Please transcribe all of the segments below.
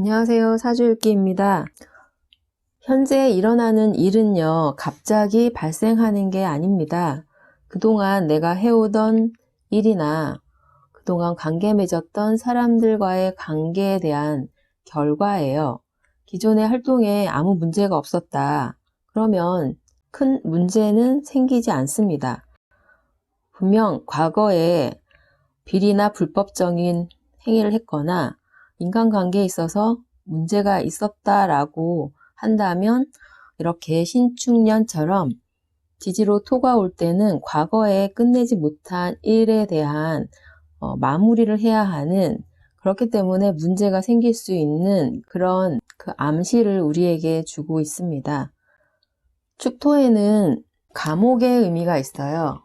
안녕하세요. 사주읽기입니다. 현재 일어나는 일은요, 갑자기 발생하는 게 아닙니다. 그동안 내가 해오던 일이나 그동안 관계 맺었던 사람들과의 관계에 대한 결과예요. 기존의 활동에 아무 문제가 없었다. 그러면 큰 문제는 생기지 않습니다. 분명 과거에 비리나 불법적인 행위를 했거나 인간관계에 있어서 문제가 있었다라고 한다면 이렇게 신축년처럼 지지로 토가 올 때는 과거에 끝내지 못한 일에 대한 마무리를 해야 하는, 그렇기 때문에 문제가 생길 수 있는 그런 그 암시를 우리에게 주고 있습니다. 축토에는 감옥의 의미가 있어요.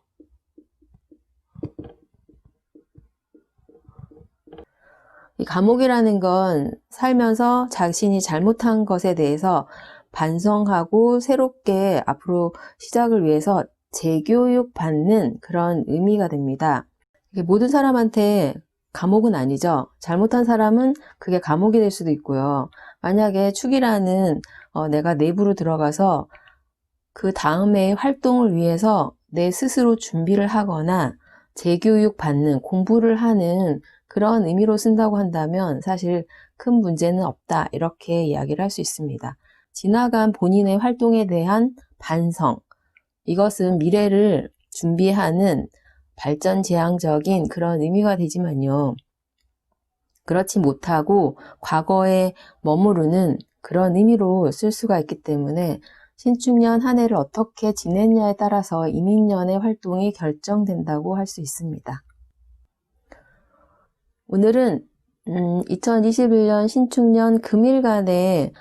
이 감옥이라는 건 살면서 자신이 잘못한 것에 대해서 반성하고 새롭게 앞으로 시작을 위해서 재교육 받는 그런 의미가 됩니다. 모든 사람한테 감옥은 아니죠. 잘못한 사람은 그게 감옥이 될 수도 있고요. 만약에 축이라는 내가 내부로 들어가서 그 다음에 활동을 위해서 내 스스로 준비를 하거나 재교육 받는, 공부를 하는 그런 의미로 쓴다고 한다면 사실 큰 문제는 없다, 이렇게 이야기를 할 수 있습니다. 지나간 본인의 활동에 대한 반성, 이것은 미래를 준비하는 발전지향적인 그런 의미가 되지만요, 그렇지 못하고 과거에 머무르는 그런 의미로 쓸 수가 있기 때문에 신축년 한 해를 어떻게 지냈냐에 따라서 이민년의 활동이 결정된다고 할 수 있습니다. 오늘은 2021년 신축년 금일간의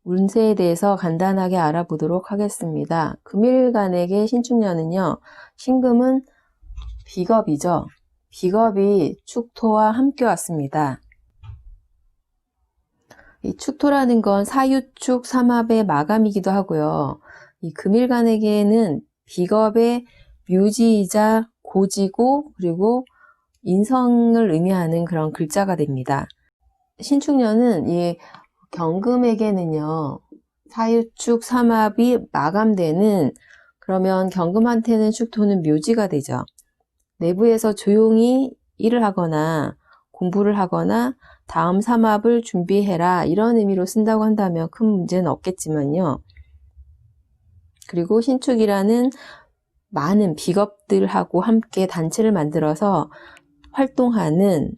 운세에 대해서 간단하게 알아보도록 하겠습니다. 금일간에게 신축년은요, 신금은 비겁이죠. 비겁이 축토와 함께 왔습니다. 이 축토라는 건 사유축 삼합의 마감이기도 하고요. 이 금일간에게는 비겁의 묘지이자 고지고 그리고 인성을 의미하는 그런 글자가 됩니다. 신축년은 이 경금에게는요, 사유축 삼합이 마감되는, 그러면 경금한테는 축토는 묘지가 되죠. 내부에서 조용히 일을 하거나 공부를 하거나 다음 삼합을 준비해라, 이런 의미로 쓴다고 한다면 큰 문제는 없겠지만요. 그리고 신축이라는 많은 비겁들하고 함께 단체를 만들어서 활동하는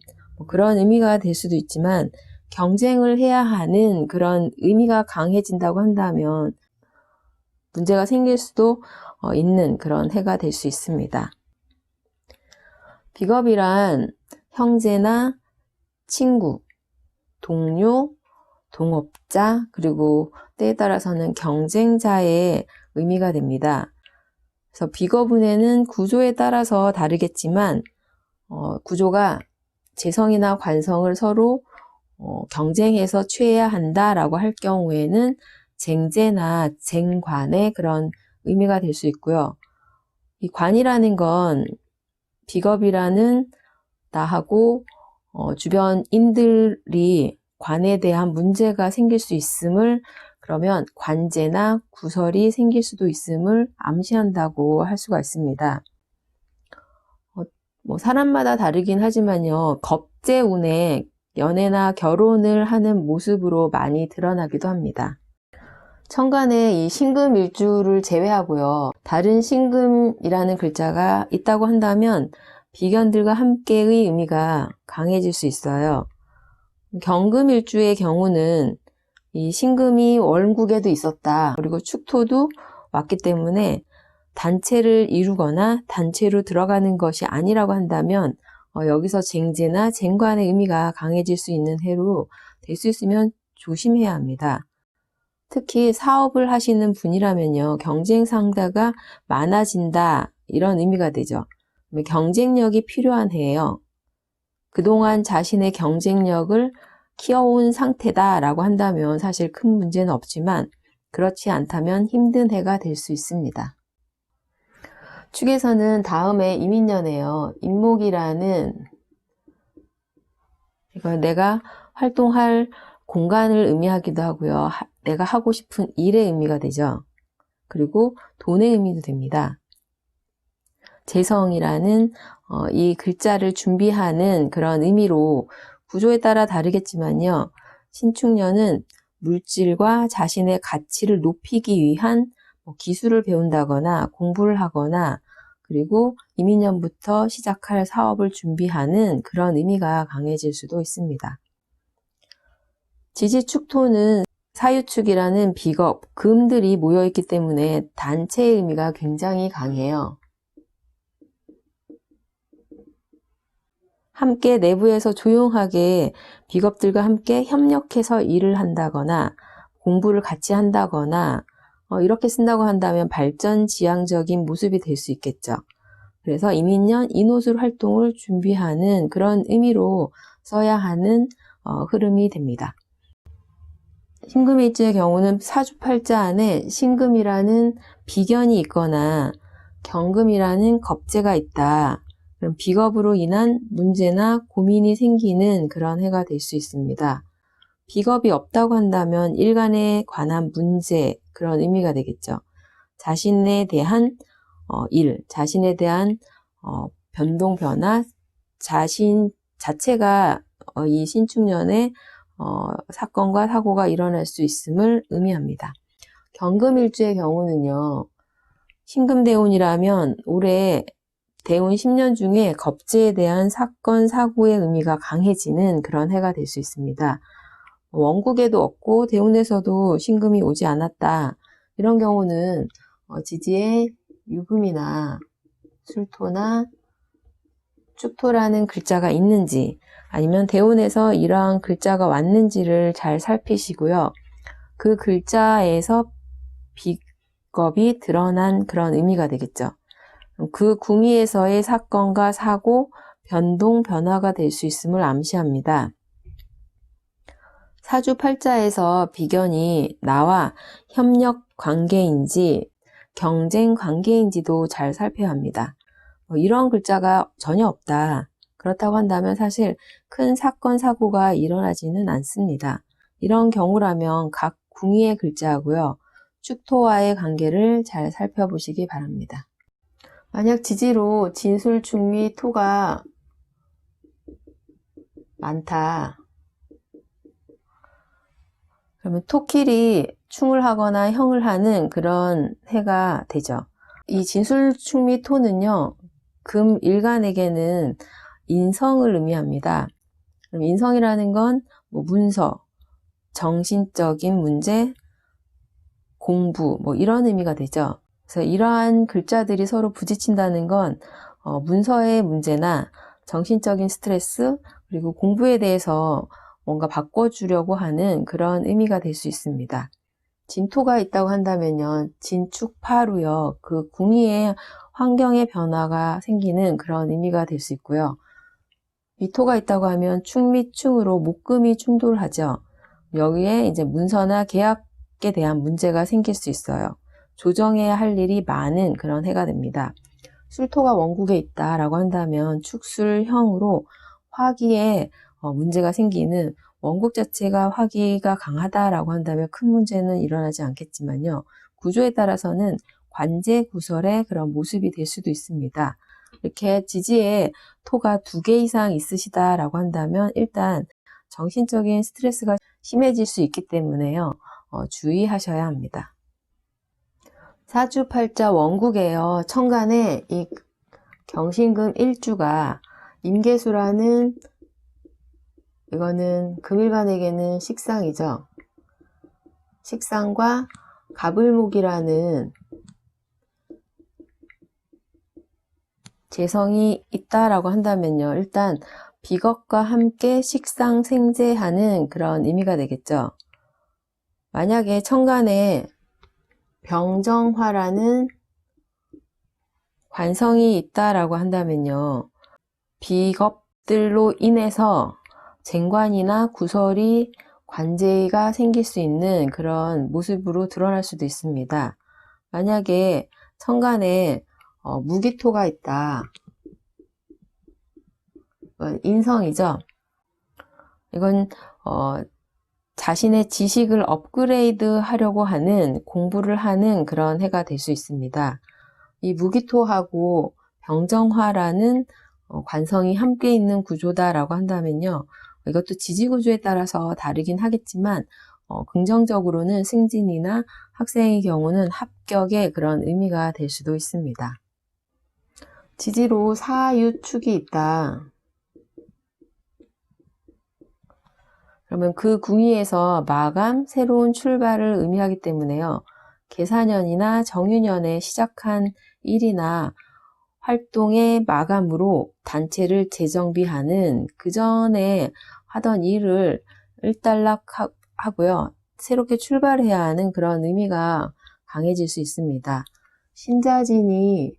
그런 의미가 될 수도 있지만, 경쟁을 해야 하는 그런 의미가 강해진다고 한다면 문제가 생길 수도 있는 그런 해가 될 수 있습니다. 비겁이란 형제나 친구, 동료, 동업자, 그리고 때에 따라서는 경쟁자의 의미가 됩니다. 그래서 비겁운에는 구조에 따라서 다르겠지만 구조가 재성이나 관성을 서로 경쟁해서 취해야 한다라고 할 경우에는 쟁제나 쟁관의 그런 의미가 될 수 있고요. 이 관이라는 건 비겁이라는 나하고 주변인들이 관에 대한 문제가 생길 수 있음을, 그러면 관제나 구설이 생길 수도 있음을 암시한다고 할 수가 있습니다. 사람마다 다르긴 하지만요, 겁재운에 연애나 결혼을 하는 모습으로 많이 드러나기도 합니다. 천간에 이 신금일주를 제외하고요, 다른 신금이라는 글자가 있다고 한다면 비견들과 함께의 의미가 강해질 수 있어요. 경금일주의 경우는 이 신금이 월국에도 있었다, 그리고 축토도 왔기 때문에 단체를 이루거나 단체로 들어가는 것이 아니라고 한다면 여기서 쟁제나 쟁관의 의미가 강해질 수 있는 해로 될 수 있으면 조심해야 합니다. 특히 사업을 하시는 분이라면요, 경쟁 상대가 많아진다, 이런 의미가 되죠. 경쟁력이 필요한 해예요. 그동안 자신의 경쟁력을 키워온 상태다라고 한다면 사실 큰 문제는 없지만, 그렇지 않다면 힘든 해가 될 수 있습니다. 축에서는 다음에 이민년이에요. 임목이라는, 이거 내가 활동할 공간을 의미하기도 하고요. 내가 하고 싶은 일의 의미가 되죠. 그리고 돈의 의미도 됩니다. 재성이라는 이 글자를 준비하는 그런 의미로 구조에 따라 다르겠지만요. 신축년은 물질과 자신의 가치를 높이기 위한 기술을 배운다거나 공부를 하거나 그리고 이민년부터 시작할 사업을 준비하는 그런 의미가 강해질 수도 있습니다. 지지축토는 사유축이라는 비겁, 금들이 모여있기 때문에 단체의 의미가 굉장히 강해요. 함께 내부에서 조용하게 비겁들과 함께 협력해서 일을 한다거나 공부를 같이 한다거나 이렇게 쓴다고 한다면 발전지향적인 모습이 될 수 있겠죠. 그래서 이민년 인호술 활동을 준비하는 그런 의미로 써야 하는 흐름이 됩니다. 신금일지의 경우는 사주팔자 안에 신금이라는 비견이 있거나 경금이라는 겁재가 있다. 그럼 비겁으로 인한 문제나 고민이 생기는 그런 해가 될 수 있습니다. 비겁이 없다고 한다면 일간에 관한 문제, 그런 의미가 되겠죠. 자신에 대한 일, 자신에 대한 변동, 변화, 자신 자체가 이 신축년에 사건과 사고가 일어날 수 있음을 의미합니다. 경금일주의 경우는요. 신금대운이라면 올해 대운 10년 중에 겁재에 대한 사건, 사고의 의미가 강해지는 그런 해가 될 수 있습니다. 원국에도 없고 대운에서도 신금이 오지 않았다. 이런 경우는 지지에 유금이나 술토나 축토라는 글자가 있는지 아니면 대운에서 이러한 글자가 왔는지를 잘 살피시고요. 그 글자에서 비겁이 드러난 그런 의미가 되겠죠. 그 궁위에서의 사건과 사고, 변동, 변화가 될 수 있음을 암시합니다. 사주팔자에서 비견이 나와 협력 관계인지 경쟁 관계인지도 잘 살펴야 합니다. 이런 글자가 전혀 없다. 그렇다고 한다면 사실 큰 사건, 사고가 일어나지는 않습니다. 이런 경우라면 각 궁위의 글자하고요. 축토와의 관계를 잘 살펴보시기 바랍니다. 만약 지지로 진술, 충미, 토가 많다. 그러면 토끼리 충을 하거나 형을 하는 그런 해가 되죠. 이 진술, 충미, 토는요. 금 일간에게는 인성을 의미합니다. 그럼 인성이라는 건 문서, 정신적인 문제, 공부 이런 의미가 되죠. 그래서 이러한 글자들이 서로 부딪힌다는 건 문서의 문제나 정신적인 스트레스 그리고 공부에 대해서 뭔가 바꿔주려고 하는 그런 의미가 될 수 있습니다. 진토가 있다고 한다면요. 진축파루요. 그 궁위의 환경의 변화가 생기는 그런 의미가 될 수 있고요. 미토가 있다고 하면 충미충으로 목금이 충돌하죠. 여기에 이제 문서나 계약에 대한 문제가 생길 수 있어요. 조정해야 할 일이 많은 그런 해가 됩니다. 술토가 원국에 있다라고 한다면 축술형으로 화기에 문제가 생기는 원국 자체가 화기가 강하다라고 한다면 큰 문제는 일어나지 않겠지만요. 구조에 따라서는 관제 구설의 그런 모습이 될 수도 있습니다. 이렇게 지지에 토가 2개 이상 있으시다라고 한다면 일단 정신적인 스트레스가 심해질 수 있기 때문에요. 주의하셔야 합니다. 사주팔자 원국에요. 천간에 이 경신금 일주가 임계수라는 이거는 금일간에게는 식상이죠. 식상과 갑을목이라는 재성이 있다라고 한다면요. 일단 비겁과 함께 식상 생재하는 그런 의미가 되겠죠. 만약에 천간에 병정화라는 관성이 있다라고 한다면요. 비겁들로 인해서 쟁관이나 구설이 관제가 생길 수 있는 그런 모습으로 드러날 수도 있습니다. 만약에 천간에 무기토가 있다. 인성이죠. 이건 자신의 지식을 업그레이드 하려고 하는 공부를 하는 그런 해가 될 수 있습니다. 이 무기토하고 병정화라는 관성이 함께 있는 구조다라고 한다면요. 이것도 지지구조에 따라서 다르긴 하겠지만 긍정적으로는 승진이나 학생의 경우는 합격의 그런 의미가 될 수도 있습니다. 지지로 사유축이 있다. 그러면 그 궁위에서 마감, 새로운 출발을 의미하기 때문에요. 계사년이나 정유년에 시작한 일이나 활동의 마감으로 단체를 재정비하는 그 전에 하던 일을 일단락하고요. 새롭게 출발해야 하는 그런 의미가 강해질 수 있습니다. 신자진이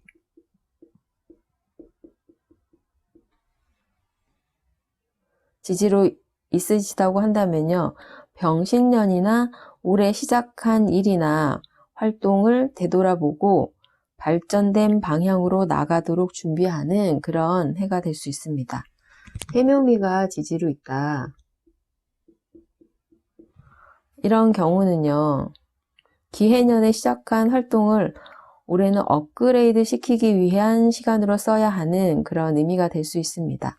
지지로 있으시다고 한다면요. 병신년이나 올해 시작한 일이나 활동을 되돌아보고 발전된 방향으로 나가도록 준비하는 그런 해가 될 수 있습니다. 해묘미가 지지로 있다. 이런 경우는요. 기해년에 시작한 활동을 올해는 업그레이드 시키기 위한 시간으로 써야 하는 그런 의미가 될 수 있습니다.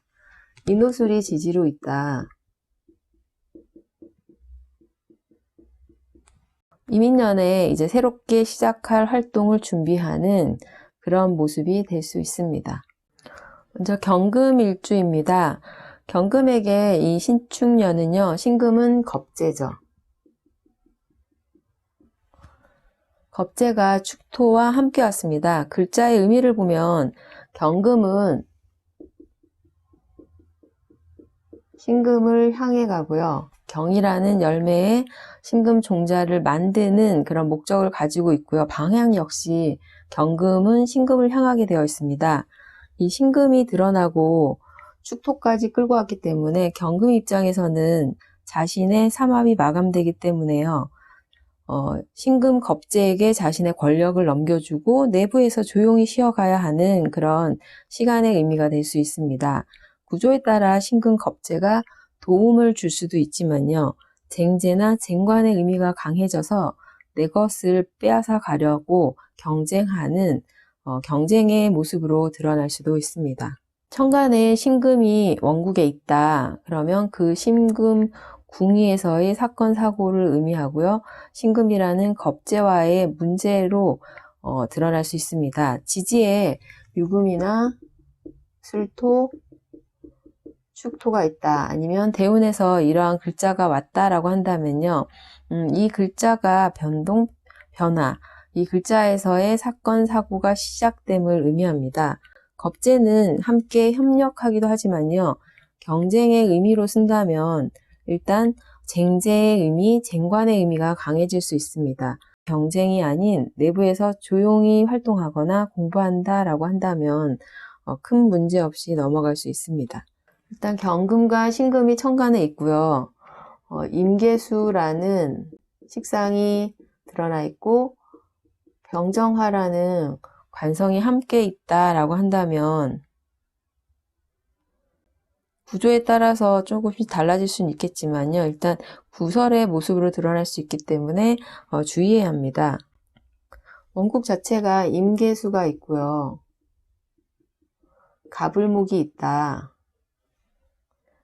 인호술이 지지로 있다. 이민년에 이제 새롭게 시작할 활동을 준비하는 그런 모습이 될 수 있습니다. 먼저 경금일주입니다. 경금에게 이 신축년은요, 신금은 겁재죠. 겁재가 축토와 함께 왔습니다. 글자의 의미를 보면 경금은 신금을 향해 가고요. 경이라는 열매의 신금 종자를 만드는 그런 목적을 가지고 있고요. 방향 역시 경금은 신금을 향하게 되어 있습니다. 이 신금이 드러나고 축토까지 끌고 왔기 때문에 경금 입장에서는 자신의 삼합이 마감되기 때문에요. 신금 겁재에게 자신의 권력을 넘겨주고 내부에서 조용히 쉬어가야 하는 그런 시간의 의미가 될 수 있습니다. 구조에 따라 신금 겁재가 도움을 줄 수도 있지만요. 쟁제나 쟁관의 의미가 강해져서 내 것을 빼앗아 가려고 경쟁하는 경쟁의 모습으로 드러날 수도 있습니다. 천간에 신금이 원국에 있다. 그러면 그 신금 궁위에서의 사건 사고를 의미하고요. 신금이라는 겁재와의 문제로 드러날 수 있습니다. 지지에 유금이나 술토, 축토가 있다. 아니면 대운에서 이러한 글자가 왔다라고 한다면요. 이 글자가 변화, 이 글자에서의 사건, 사고가 시작됨을 의미합니다. 겁재는 함께 협력하기도 하지만요. 경쟁의 의미로 쓴다면 일단 쟁제의 의미, 쟁관의 의미가 강해질 수 있습니다. 경쟁이 아닌 내부에서 조용히 활동하거나 공부한다라고 한다면 큰 문제 없이 넘어갈 수 있습니다. 일단 경금과 신금이 천간에 있고요. 임계수라는 식상이 드러나 있고 병정화라는 관성이 함께 있다라고 한다면 구조에 따라서 조금씩 달라질 수는 있겠지만요. 일단 구설의 모습으로 드러날 수 있기 때문에 주의해야 합니다. 원국 자체가 임계수가 있고요. 가불목이 있다.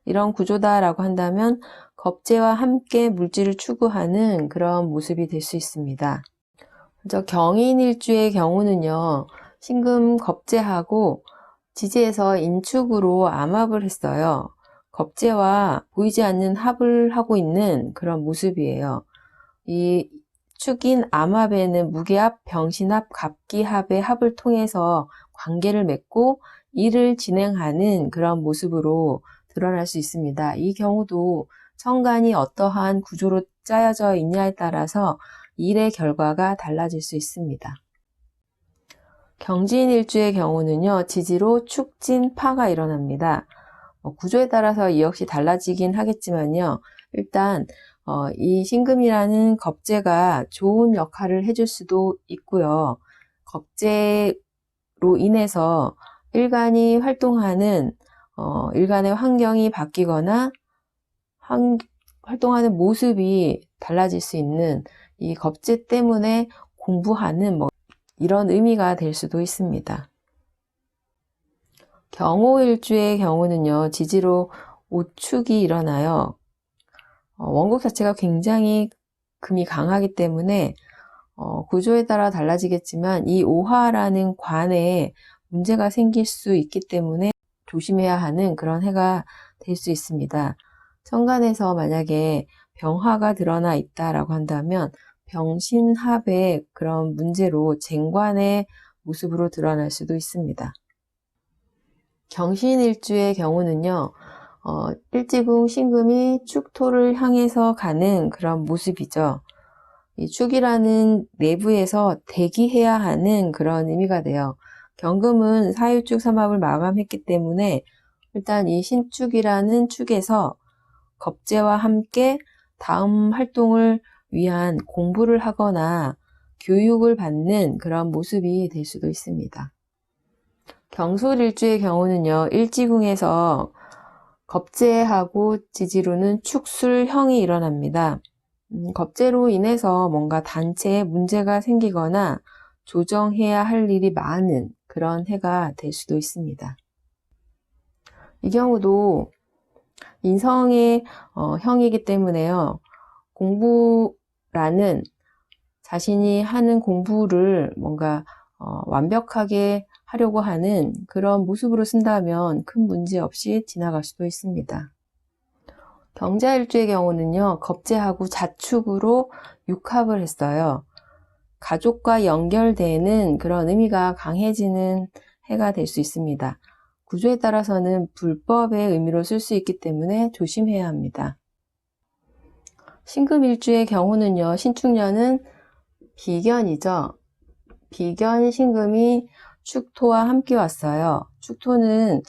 이런 구조다라고 한다면 겁재와 함께 물질을 추구하는 그런 모습이 될 수 있습니다. 먼저 경인일주의 경우는요. 신금 겁재하고 지지에서 인축으로 암합을 했어요. 겁재와 보이지 않는 합을 하고 있는 그런 모습이에요. 이 축인 암합에는 무게합, 병신합, 갑기합의 합을 통해서 관계를 맺고 일을 진행하는 그런 모습으로 드러날 수 있습니다. 이 경우도 천간이 어떠한 구조로 짜여져 있냐에 따라서 일의 결과가 달라질 수 있습니다. 경진일주의 경우는요. 지지로 축진파가 일어납니다. 구조에 따라서 이 역시 달라지긴 하겠지만요. 일단 이 신금이라는 겁재가 좋은 역할을 해줄 수도 있고요. 겁재로 인해서 일간이 활동하는 일간의 환경이 바뀌거나 활동하는 모습이 달라질 수 있는 이 겁재 때문에 공부하는 이런 의미가 될 수도 있습니다. 경호일주의 경우는요, 지지로 오축이 일어나요. 원국 자체가 굉장히 금이 강하기 때문에 구조에 따라 달라지겠지만 이 오화라는 관에 문제가 생길 수 있기 때문에 조심해야 하는 그런 해가 될 수 있습니다. 천간에서 만약에 병화가 드러나 있다라고 한다면 병신합의 그런 문제로 쟁관의 모습으로 드러날 수도 있습니다. 경신일주의 경우는요, 일지궁 신금이 축토를 향해서 가는 그런 모습이죠. 이 축이라는 내부에서 대기해야 하는 그런 의미가 돼요. 경금은 사유축 삼합을 마감했기 때문에 일단 이 신축이라는 축에서 겁재와 함께 다음 활동을 위한 공부를 하거나 교육을 받는 그런 모습이 될 수도 있습니다. 경술일주의 경우는요, 일지궁에서 겁재하고 지지로는 축술형이 일어납니다. 겁재로 인해서 뭔가 단체에 문제가 생기거나 조정해야 할 일이 많은 그런 해가 될 수도 있습니다. 이 경우도 인성의 형이기 때문에요. 공부라는 자신이 하는 공부를 뭔가 완벽하게 하려고 하는 그런 모습으로 쓴다면 큰 문제 없이 지나갈 수도 있습니다. 경자일주의 경우는요, 겁재하고 자축으로 육합을 했어요. 가족과 연결되는 그런 의미가 강해지는 해가 될 수 있습니다. 구조에 따라서는 불법의 의미로 쓸 수 있기 때문에 조심해야 합니다. 신금일주의 경우는요, 신축년은 비견이죠. 비견 신금이 축토와 함께 왔어요. 축토는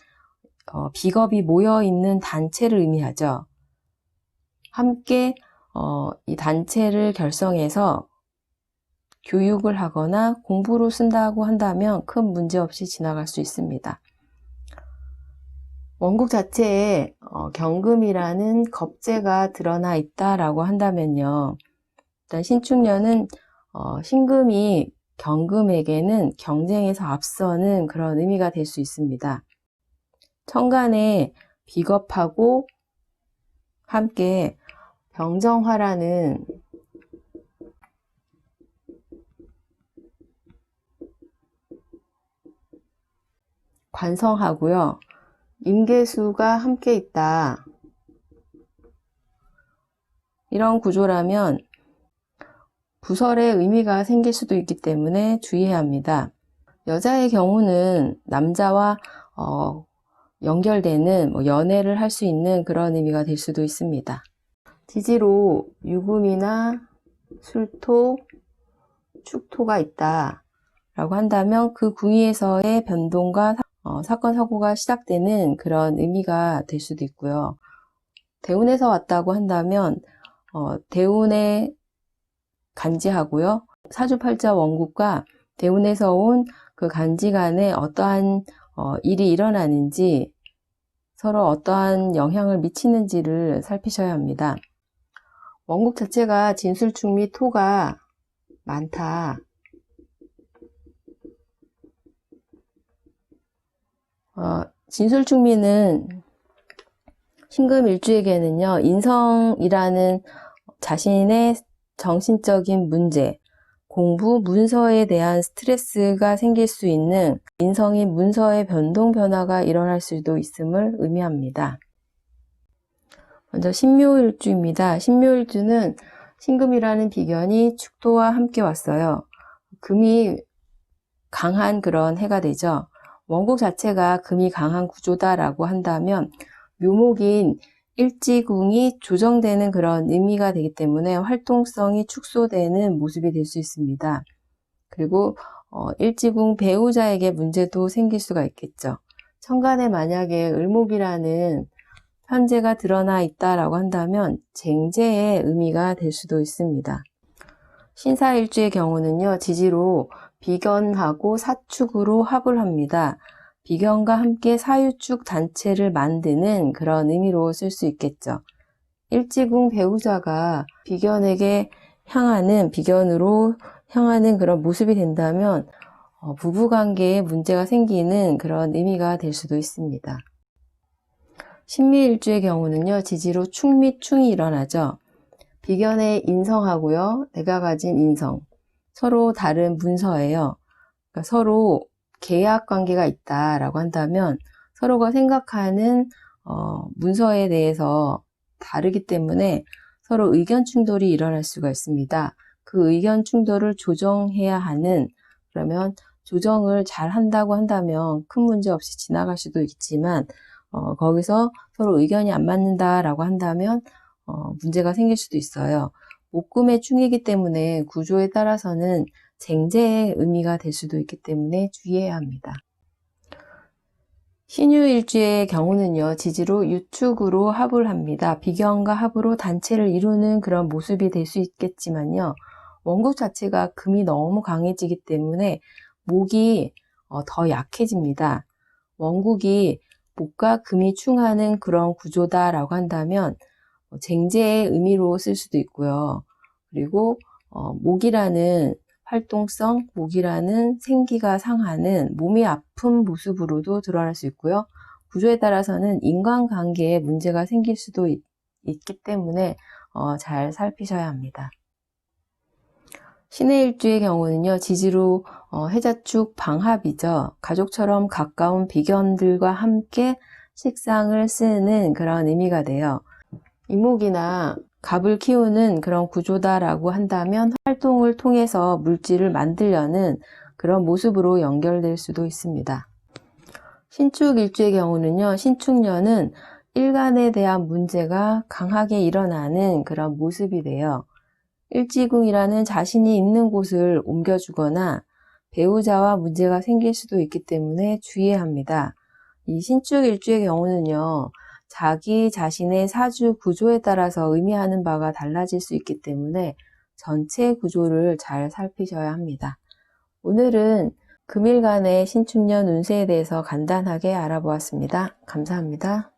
비겁이 모여있는 단체를 의미하죠. 함께 이 단체를 결성해서 교육을 하거나 공부로 쓴다고 한다면 큰 문제 없이 지나갈 수 있습니다. 원국 자체에 경금이라는 겁재가 드러나 있다라고 한다면요. 일단 신축년은 신금이 경금에게는 경쟁에서 앞서는 그런 의미가 될 수 있습니다. 천간에 비겁하고 함께 병정화라는 관성하고요. 임계수가 함께 있다. 이런 구조라면 부설의 의미가 생길 수도 있기 때문에 주의해야 합니다. 여자의 경우는 남자와 연결되는 연애를 할 수 있는 그런 의미가 될 수도 있습니다. 지지로 유금이나 술토, 축토가 있다 라고 한다면 그 궁위에서의 변동과 사건, 사고가 시작되는 그런 의미가 될 수도 있고요. 대운에서 왔다고 한다면 대운의 간지하고요. 사주팔자 원국과 대운에서 온 그 간지 간에 어떠한 일이 일어나는지 서로 어떠한 영향을 미치는지를 살피셔야 합니다. 원국 자체가 진술축 및 토가 많다. 진술축미는 신금일주에게는요, 인성이라는 자신의 정신적인 문제, 공부, 문서에 대한 스트레스가 생길 수 있는 인성이 문서의 변동, 변화가 일어날 수도 있음을 의미합니다. 먼저 신묘일주입니다. 신묘일주는 신금이라는 비견이 축토와 함께 왔어요. 금이 강한 그런 해가 되죠. 원국 자체가 금이 강한 구조다라고 한다면 묘목인 일지궁이 조정되는 그런 의미가 되기 때문에 활동성이 축소되는 모습이 될 수 있습니다. 그리고 일지궁 배우자에게 문제도 생길 수가 있겠죠. 천간에 만약에 을목이라는 현재가 드러나 있다라고 한다면 쟁제의 의미가 될 수도 있습니다. 신사일주의 경우는요, 지지로 비견하고 사축으로 합을 합니다. 비견과 함께 사유축 단체를 만드는 그런 의미로 쓸 수 있겠죠. 일지궁 배우자가 비견으로 향하는 그런 모습이 된다면 부부관계에 문제가 생기는 그런 의미가 될 수도 있습니다. 신미일주의 경우는요, 지지로 축 및 충이 일어나죠. 비견의 인성하고요, 내가 가진 인성, 서로 다른 문서예요. 그러니까 서로 계약 관계가 있다라고 한다면 서로가 생각하는 문서에 대해서 다르기 때문에 서로 의견 충돌이 일어날 수가 있습니다. 그 의견 충돌을 조정해야 하는, 그러면 조정을 잘 한다고 한다면 큰 문제 없이 지나갈 수도 있지만 거기서 서로 의견이 안 맞는다라고 한다면 문제가 생길 수도 있어요. 목금의 충이기 때문에 구조에 따라서는 쟁제의 의미가 될 수도 있기 때문에 주의해야 합니다. 신유일주의 경우는요, 지지로 유축으로 합을 합니다. 비견과 합으로 단체를 이루는 그런 모습이 될 수 있겠지만요, 원국 자체가 금이 너무 강해지기 때문에 목이 더 약해집니다. 원국이 목과 금이 충하는 그런 구조다라고 한다면 쟁제의 의미로 쓸 수도 있고요. 그리고 목이라는 활동성, 목이라는 생기가 상하는 몸이 아픈 모습으로도 드러날 수 있고요. 구조에 따라서는 인간관계에 문제가 생길 수도 있기 때문에 잘 살피셔야 합니다. 신의 일주의 경우는요, 지지로 해자축 방합이죠. 가족처럼 가까운 비견들과 함께 식상을 쓰는 그런 의미가 돼요. 이목이나 갑을 키우는 그런 구조다라고 한다면 활동을 통해서 물질을 만들려는 그런 모습으로 연결될 수도 있습니다. 신축일주의 경우는요, 신축년은 일간에 대한 문제가 강하게 일어나는 그런 모습이 돼요. 일지궁이라는 자신이 있는 곳을 옮겨주거나 배우자와 문제가 생길 수도 있기 때문에 주의해야 합니다. 이 신축일주의 경우는요, 자기 자신의 사주 구조에 따라서 의미하는 바가 달라질 수 있기 때문에 전체 구조를 잘 살피셔야 합니다. 오늘은 금일간의 신축년 운세에 대해서 간단하게 알아보았습니다. 감사합니다.